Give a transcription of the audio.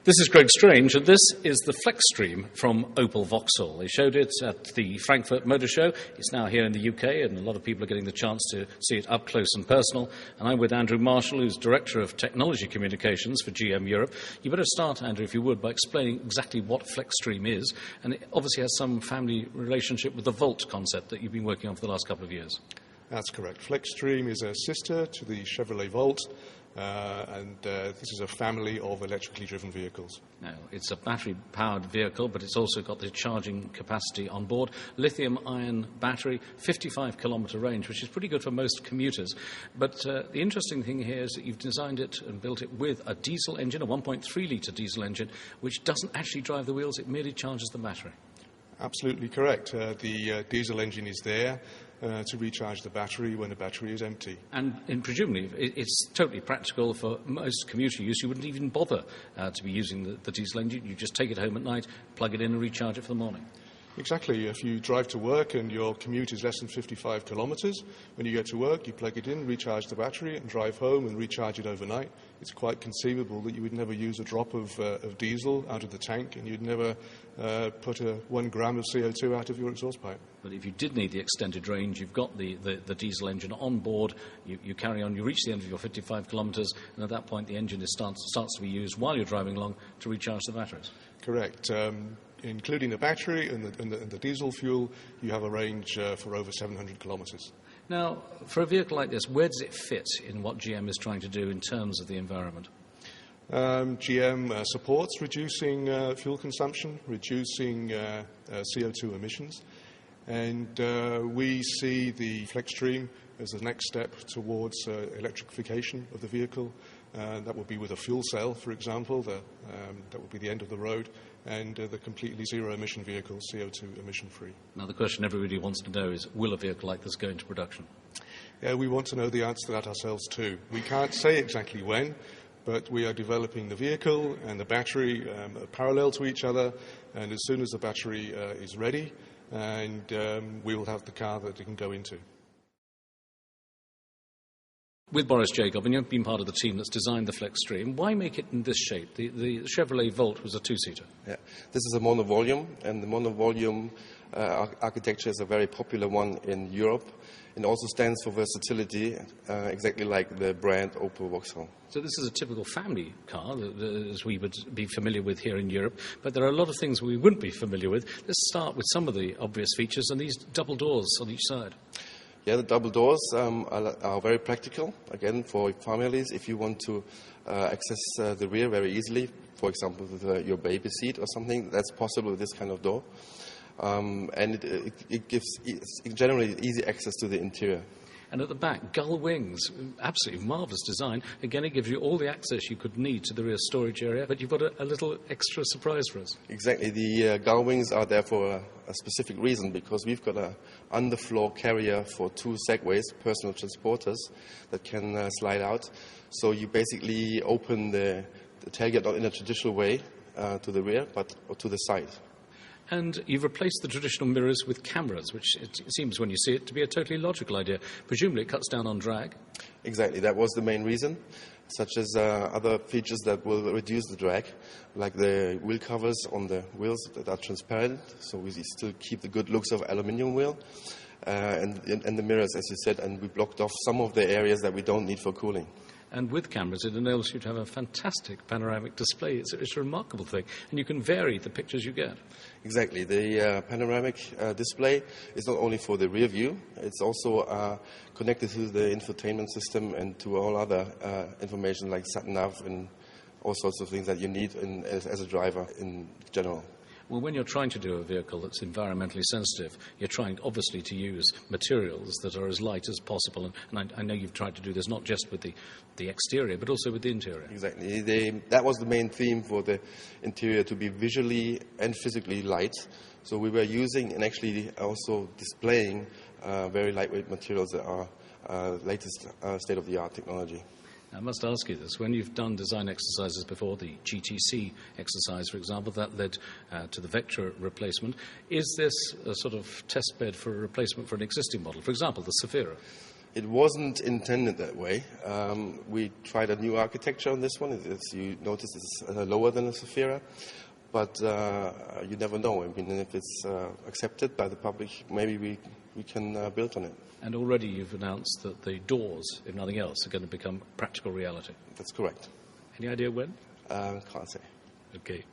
This is Greg Strange, and this is the Flextreme from Opel Vauxhall. They showed it at the Frankfurt Motor Show. It's now here in the UK, and a lot of people are getting the chance to see it up close and personal. And I'm with Andrew Marshall, who's Director of Technology Communications for GM Europe. You better start, Andrew, if you would, by explaining exactly what Flextreme is. And it obviously has some family relationship with the Volt concept that you've been working on for the last couple of years. That's correct. Flextreme is a sister to the Chevrolet Volt. This is a family of electrically driven vehicles. Now, it's a battery-powered vehicle, but it's also got the charging capacity on board. Lithium-ion battery, 55-kilometre range, which is pretty good for most commuters. But the interesting thing here is that you've designed it and built it with a diesel engine, a 1.3-litre diesel engine, which doesn't actually drive the wheels, it merely charges the battery. Absolutely correct. The diesel engine is there to recharge the battery when the battery is empty. And presumably it's totally practical for most commuter use. You wouldn't even bother to be using the diesel engine. You just take it home at night, plug it in and recharge it for the morning. Exactly. If you drive to work and your commute is less than 55 kilometres, when you get to work, you plug it in, recharge the battery, and drive home and recharge it overnight. It's quite conceivable that you would never use a drop of diesel out of the tank, and you'd never put 1 gram of CO2 out of your exhaust pipe. But if you did need the extended range, you've got the diesel engine on board, you carry on, you reach the end of your 55 kilometres, and at that point the engine starts to be used while you're driving along to recharge the batteries. Correct. Including the battery and the diesel fuel, you have a range for over 700 kilometres. Now, for a vehicle like this, where does it fit in what GM is trying to do in terms of the environment? GM supports reducing fuel consumption, reducing CO2 emissions, and we see the Flextreme as the next step towards electrification of the vehicle. That would be with a fuel cell, for example. That would be the end of the road, and the completely zero-emission vehicle, CO2 emission-free. Now, the question everybody wants to know is, will a vehicle like this go into production? Yeah, we want to know the answer to that ourselves too. We can't say exactly when, but we are developing the vehicle and the battery parallel to each other, and as soon as the battery is ready, and we will have the car that it can go into. With Boris Jacob, and you've been part of the team that's designed the Flextreme, why make it in this shape? The Chevrolet Volt was a two-seater. Yeah, this is a monovolume, and the monovolume architecture is a very popular one in Europe. It also stands for versatility, exactly like the brand Opel Vauxhall. So this is a typical family car, as we would be familiar with here in Europe, but there are a lot of things we wouldn't be familiar with. Let's start with some of the obvious features and these double doors on each side. Yeah, the double doors are very practical, again, for families. If you want to access the rear very easily, for example, with your baby seat or something, that's possible with this kind of door. And it gives generally easy access to the interior. And at the back, gull wings, absolutely marvellous design. Again, it gives you all the access you could need to the rear storage area, but you've got a little extra surprise for us. Exactly. The gull wings are there for a specific reason, because we've got an underfloor carrier for 2 segways, personal transporters, that can slide out. So you basically open the tailgate not in a traditional way to the rear, but to the side. And you've replaced the traditional mirrors with cameras, which it seems, when you see it, to be a totally logical idea. Presumably it cuts down on drag. Exactly, that was the main reason, such as other features that will reduce the drag, like the wheel covers on the wheels that are transparent, so we still keep the good looks of aluminium wheel, and the mirrors, as you said, and we blocked off some of the areas that we don't need for cooling. And with cameras, it enables you to have a fantastic panoramic display. It's a remarkable thing. And you can vary the pictures you get. Exactly. The panoramic display is not only for the rear view, it's also connected to the infotainment system and to all other information like sat-nav and all sorts of things that you need as a driver in general. Well, when you're trying to do a vehicle that's environmentally sensitive, you're trying, obviously, to use materials that are as light as possible. And I know you've tried to do this not just with the exterior, but also with the interior. Exactly. That was the main theme for the interior, to be visually and physically light. So we were using and actually also displaying very lightweight materials that are latest state-of-the-art technology. I must ask you this. When you've done design exercises before, the GTC exercise, for example, that led to the Vectra replacement, is this a sort of test bed for a replacement for an existing model? For example, the Safira? It wasn't intended that way. We tried a new architecture on this one. As you notice, it's lower than a Zafira, but you never know. I mean, if it's accepted by the public, maybe we can build on it. And already you've announced that the doors, if nothing else, are going to become practical reality. That's correct. Any idea when? Can't say. Okay.